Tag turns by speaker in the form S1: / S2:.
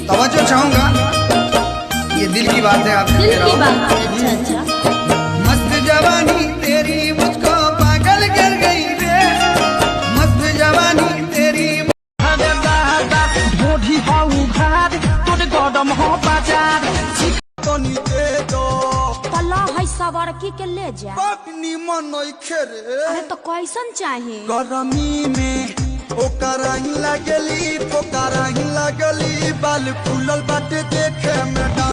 S1: तवज्जो चाहूंगा, ये दिल की बात है, आप
S2: दिल की बात है। अच्छा अच्छा।
S1: मस्त जवानी तेरी मुझको पागल कर गई रे, मस्त जवानी तेरी
S3: ढोढी हाउ भात तोरे गरम हो बाजार
S1: तनी दे दो
S2: तला है सवारकी के ले जा।
S1: अपनी मन खेरे
S2: अरे तो कैसन चाहे?
S1: गरमी में ओकरा ही लगली, पोकरा ही लगली, बाल फूलल बाटे देखे में।